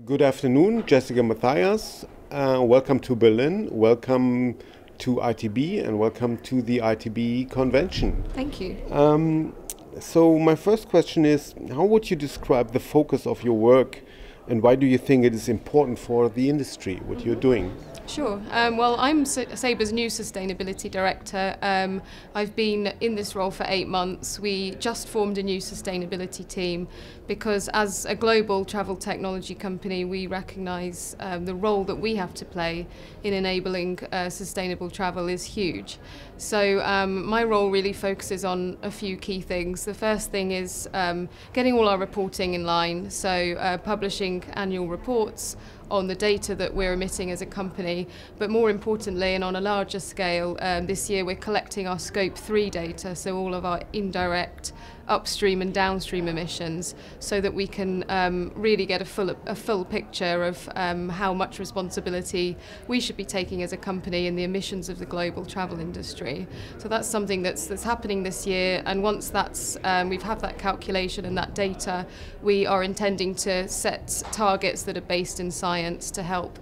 Good afternoon, Jessica Matthias. Welcome to Berlin, welcome to ITB, and welcome to the ITB convention. Thank you. So my first question is, how would you describe the focus of your work, and why do you think it is important for the industry, what you're doing? Sure. Well, I'm Sabre's new sustainability director. I've been in this role for 8 months. We just formed a new sustainability team because as a global travel technology company, we recognise the role that we have to play in enabling sustainable travel is huge. So my role really focuses on a few key things. The first thing is getting all our reporting in line, so publishing annual reports on the data that we're emitting as a company, but more importantly and on a larger scale, this year we're collecting our Scope 3 data, so all of our indirect upstream and downstream emissions, so that we can really get a full picture of how much responsibility we should be taking as a company in the emissions of the global travel industry. So that's something that's happening this year, and once that's we've had that calculation and that data, we are intending to set targets that are based in science to help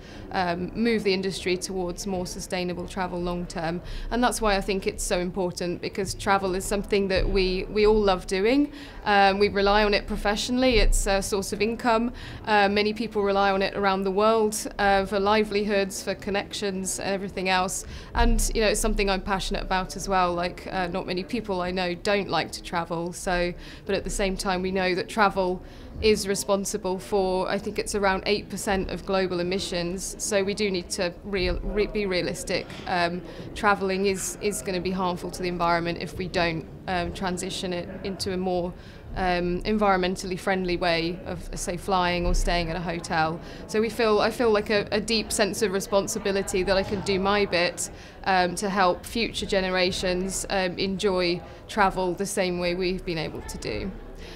move the industry towards more sustainable travel long term. And that's why I think it's so important, because travel is something that we all love doing. We rely on it professionally. It's a source of income. Many people rely on it around the world for livelihoods, for connections and everything else. And you know, it's something I'm passionate about as well. Like not many people I know don't like to travel. So, but at the same time, we know that travel is responsible for, I think it's around 8% of global emissions. So we do need to be realistic. Travelling is going to be harmful to the environment if we don't transition it into a more environmentally friendly way of, say, flying or staying at a hotel. So I feel like a deep sense of responsibility that I can do my bit to help future generations enjoy travel the same way we've been able to do.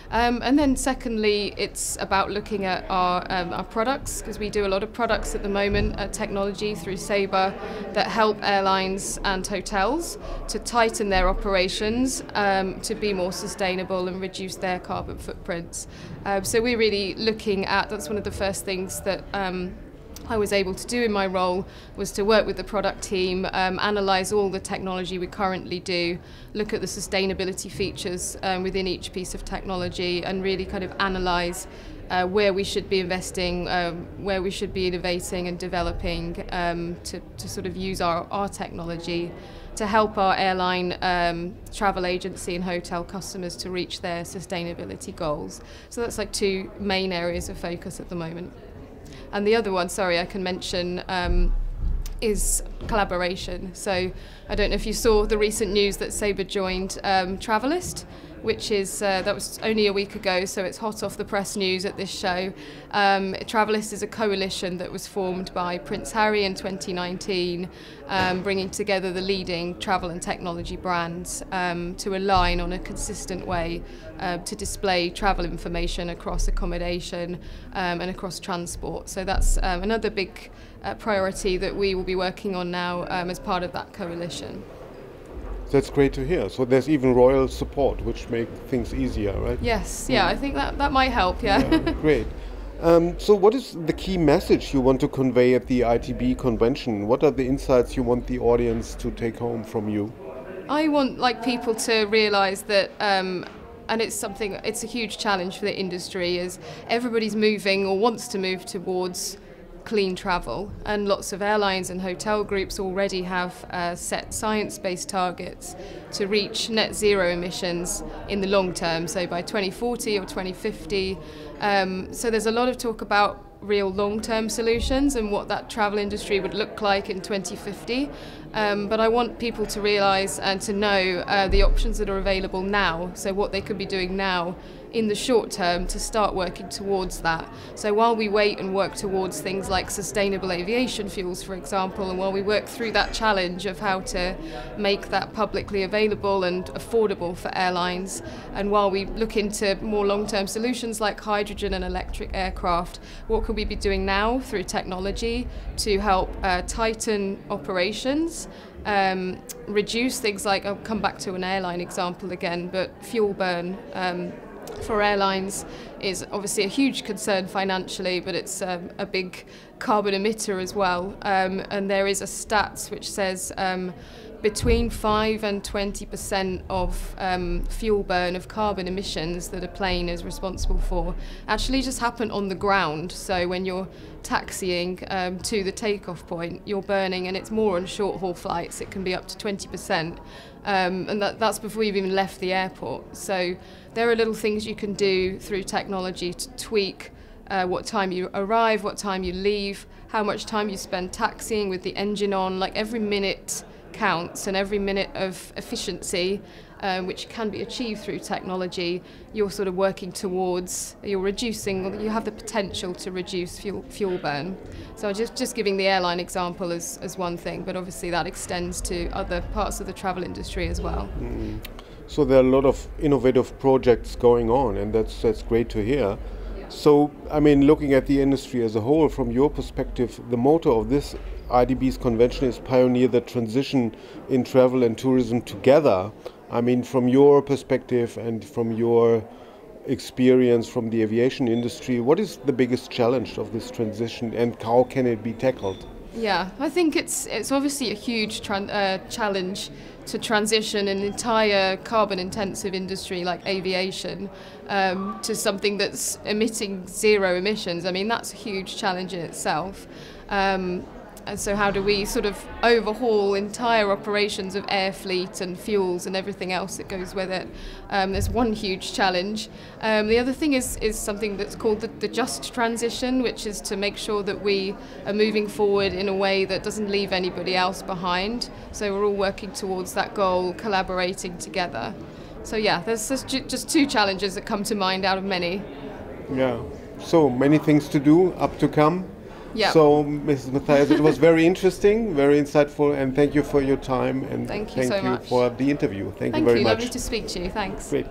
And then secondly, it's about looking at our products, because we do a lot of products at the moment, technology through Sabre, that help airlines and hotels to tighten their operations, to be more sustainable and reduce their carbon footprints. So we're really looking at, that's one of the first things that I was able to do in my role, was to work with the product team, analyse all the technology we currently do, look at the sustainability features within each piece of technology, and really kind of analyse where we should be investing, where we should be innovating and developing to sort of use our technology to help our airline, travel agency and hotel customers to reach their sustainability goals. So that's like two main areas of focus at the moment. And the other one, sorry, I can mention is collaboration. So I don't know if you saw the recent news that Sabre joined Travelist, which is, that was only a week ago, so it's hot off the press news at this show. Travelist is a coalition that was formed by Prince Harry in 2019, bringing together the leading travel and technology brands to align on a consistent way to display travel information across accommodation and across transport. So that's another big priority that we will be working on now as part of that coalition. That's great to hear. So there's even royal support, which makes things easier, right? Yes, yeah, I think that might help, yeah. Great. So what is the key message you want to convey at the ITB convention? What are the insights you want the audience to take home from you? I want people to realise that and it's a huge challenge for the industry, is everybody's moving or wants to move towards clean travel, and lots of airlines and hotel groups already have set science-based targets to reach net zero emissions in the long term, so by 2040 or 2050. So there's a lot of talk about real long-term solutions and what that travel industry would look like in 2050. But I want people to realise and to know the options that are available now, so what they could be doing now in the short term to start working towards that. So while we wait and work towards things like sustainable aviation fuels, for example, and while we work through that challenge of how to make that publicly available and affordable for airlines, and while we look into more long-term solutions like hydrogen and electric aircraft, what could we be doing now through technology to help tighten operations, reduce things like, I'll come back to an airline example again, but fuel burn, for airlines is obviously a huge concern financially, but it's a big carbon emitter as well. And there is a stats which says between 5 and 20% of fuel burn of carbon emissions that a plane is responsible for actually just happen on the ground. So when you're taxiing to the takeoff point, you're burning, and it's more on short haul flights, it can be up to 20%. And that's before you've even left the airport. So there are little things you can do through technology to tweak what time you arrive, what time you leave, how much time you spend taxiing with the engine on. Like every minute counts, and every minute of efficiency, which can be achieved through technology, you're sort of working towards, you're reducing, or you have the potential to reduce fuel burn. So just giving the airline example as one thing, but obviously that extends to other parts of the travel industry as well. Mm. So there are a lot of innovative projects going on, and that's great to hear. So, I mean, looking at the industry as a whole, from your perspective, the motto of this IDB's convention is pioneer the transition in travel and tourism together. I mean, from your perspective and from your experience from the aviation industry, what is the biggest challenge of this transition, and how can it be tackled? Yeah, I think it's obviously a huge challenge to transition an entire carbon-intensive industry like aviation to something that's emitting zero emissions. I mean, that's a huge challenge in itself. And so how do we sort of overhaul entire operations of air fleet and fuels and everything else that goes with it? There's one huge challenge. The other thing is something that's called the just transition, which is to make sure that we are moving forward in a way that doesn't leave anybody else behind. So we're all working towards that goal, collaborating together. So yeah, there's just two challenges that come to mind out of many. Yeah, so many things to do, up to come. Yeah. So, Mrs. Matthias, it was very interesting, very insightful, and thank you for your time, and thank you so much for the interview. Thank you very Thank you, much. lovely to speak to you. Thanks. Great.